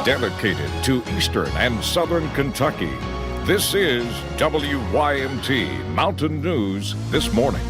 dedicated to Eastern and Southern Kentucky. This is WYMT Mountain News This Morning.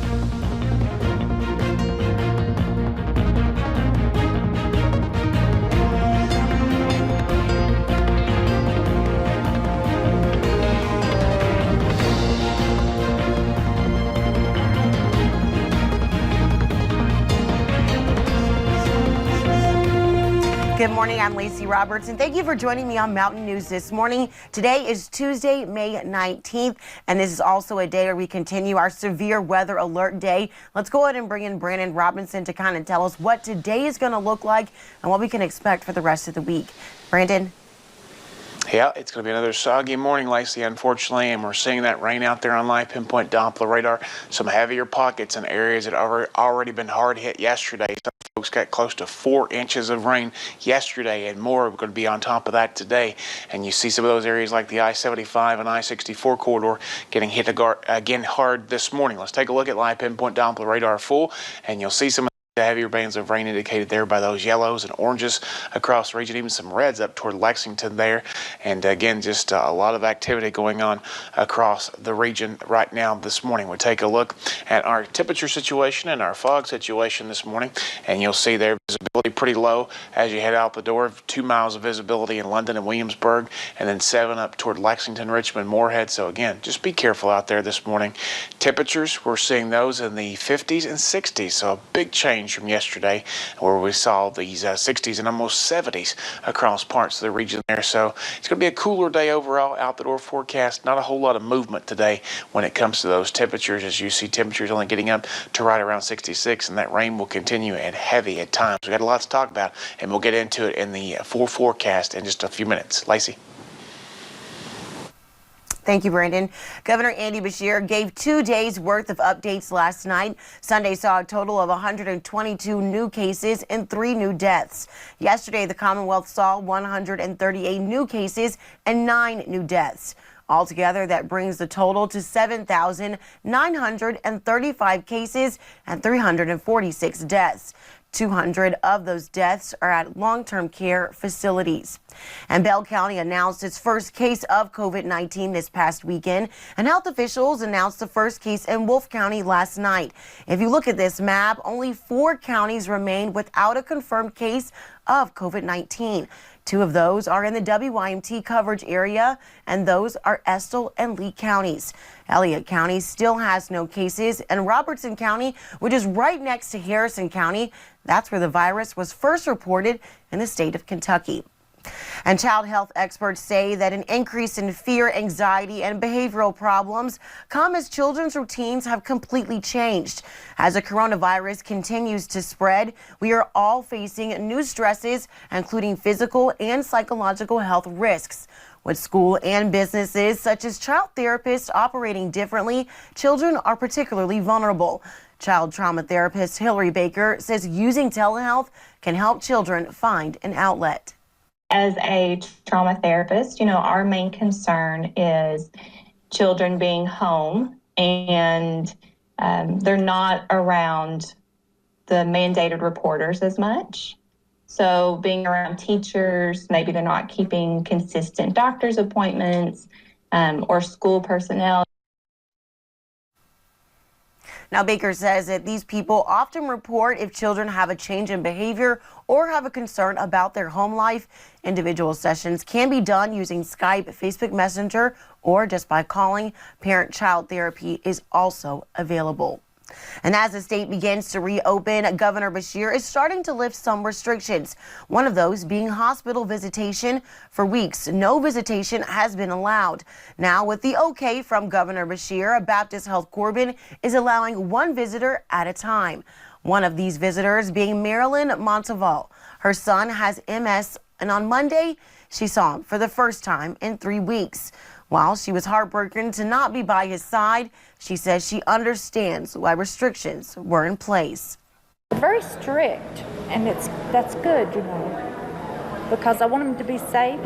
Good morning, I'm Lacey Roberts, and thank you for joining me on Mountain News This Morning. Today is Tuesday, May 19th, and this is also a day where we continue our severe weather alert day. Let's go ahead and bring in Brandon Robinson to kind of tell us what today is going to look like and what we can expect for the rest of the week. Brandon? Yeah, it's going to be another soggy morning, Lacey, unfortunately, and we're seeing that rain out there on live pinpoint Doppler radar. Some heavier pockets in areas that have already been hard hit yesterday. Some folks got close to 4 inches of rain yesterday, and more are going to be on top of that today. And you see some of those areas like the I-75 and I-64 corridor getting hit again hard this morning. Let's take a look at live pinpoint Doppler radar full, and you'll see some of the heavier bands of rain indicated there by those yellows and oranges across the region, even some reds up toward Lexington there. And again, just a lot of activity going on across the region right now this morning. We'll take a look at our temperature situation and our fog situation this morning, and you'll see there visibility pretty low as you head out the door. 2 miles of visibility in London and Williamsburg, and then 7 up toward Lexington, Richmond, Moorhead. So again, just be careful out there this morning. Temperatures, we're seeing those in the 50s and 60s, so a big change from yesterday where we saw these 60s and almost 70s across parts of the region there. So it's going to be a cooler day overall. Out the door forecast, not a whole lot of movement today when it comes to those temperatures, as you see temperatures only getting up to right around 66, and that rain will continue and heavy at times. We've got a lot to talk about, and we'll get into it in the full forecast in just a few minutes. Lacey. Thank you, Brandon. Governor Andy Beshear gave 2 days worth of updates last night. Sunday saw a total of 122 new cases and 3 new deaths. Yesterday, the Commonwealth saw 138 new cases and 9 new deaths. Altogether, that brings the total to 7,935 cases and 346 deaths. 200 of those deaths are at long-term care facilities. And Bell County announced its first case of COVID-19 this past weekend, and health officials announced the first case in Wolfe County last night. If you look at this map, only 4 counties remain without a confirmed case of COVID-19. 2 of those are in the WYMT coverage area, and those are Estill and Lee counties. Elliott County still has no cases, and Robertson County, which is right next to Harrison County, that's where the virus was first reported in the state of Kentucky. And child health experts say that an increase in fear, anxiety, and behavioral problems come as children's routines have completely changed. As the coronavirus continues to spread, we are all facing new stresses, including physical and psychological health risks. With school and businesses such as child therapists operating differently, children are particularly vulnerable. Child trauma therapist Hillary Baker says using telehealth can help children find an outlet. As a trauma therapist, our main concern is children being home and they're not around the mandated reporters as much. So being around teachers, maybe they're not keeping consistent doctor's appointments or school personnel. Now, Baker says that these people often report if children have a change in behavior or have a concern about their home life. Individual sessions can be done using Skype, Facebook Messenger, or just by calling. Parent-child therapy is also available. And as the state begins to reopen, Governor Beshear is starting to lift some restrictions. One of those being hospital visitation. For weeks, no visitation has been allowed. Now, with the okay from Governor Beshear, Baptist Health Corbin is allowing 1 visitor at a time. One of these visitors being Marilyn Monteval. Her son has MS, and on Monday, she saw him for the first time in 3 weeks. While she was heartbroken to not be by his side, she says she understands why restrictions were in place. Very strict, and that's good, because I want him to be safe.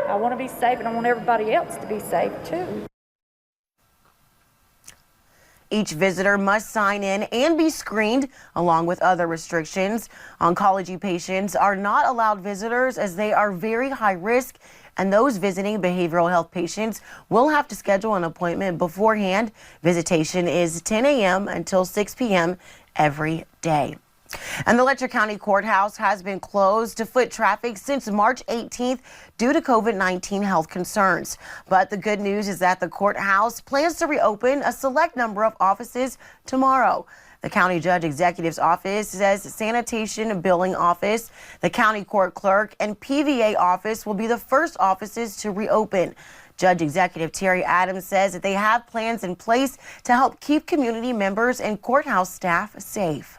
I want to be safe, and I want everybody else to be safe too. Each visitor must sign in and be screened, along with other restrictions. Oncology patients are not allowed visitors as they are very high risk, and those visiting behavioral health patients will have to schedule an appointment beforehand. Visitation is 10 a.m. until 6 p.m. every day. And the Letcher County Courthouse has been closed to foot traffic since March 18th due to COVID-19 health concerns. But the good news is that the courthouse plans to reopen a select number of offices tomorrow. The County Judge Executive's Office says Sanitation Billing Office, the County Court Clerk, and PVA Office will be the first offices to reopen. Judge Executive Terry Adams says that they have plans in place to help keep community members and courthouse staff safe.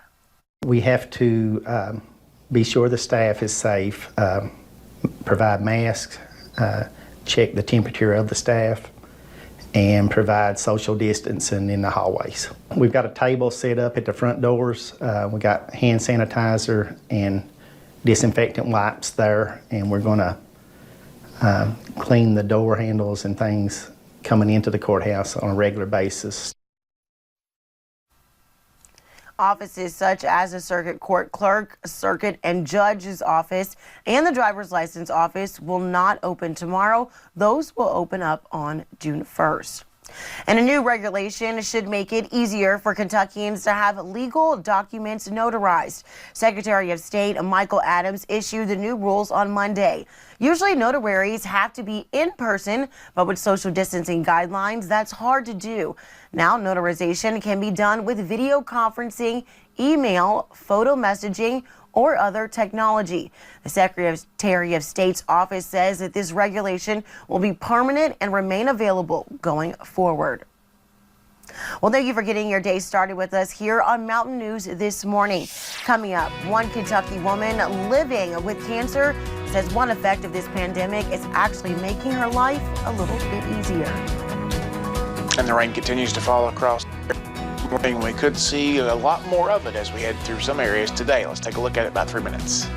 We have to be sure the staff is safe, provide masks, check the temperature of the staff, and provide social distancing in the hallways. We've got a table set up at the front doors. We got hand sanitizer and disinfectant wipes there, and we're going to clean the door handles and things coming into the courthouse on a regular basis. Offices such as the Circuit Court Clerk, Circuit and Judge's Office, and the Driver's License Office will not open tomorrow. Those will open up on June 1st. And a new regulation should make it easier for Kentuckians to have legal documents notarized. Secretary of State Michael Adams issued the new rules on Monday. Usually notaries have to be in person, but with social distancing guidelines, that's hard to do. Now notarization can be done with video conferencing, email, photo messaging, or other technology. The Secretary of State's office says that this regulation will be permanent and remain available going forward. Well, thank you for getting your day started with us here on Mountain News this morning. Coming up, one Kentucky woman living with cancer says one effect of this pandemic is actually making her life a little bit easier. And the rain continues to fall across the morning. We could see a lot more of it as we head through some areas today. Let's take a look at it in about 3 minutes.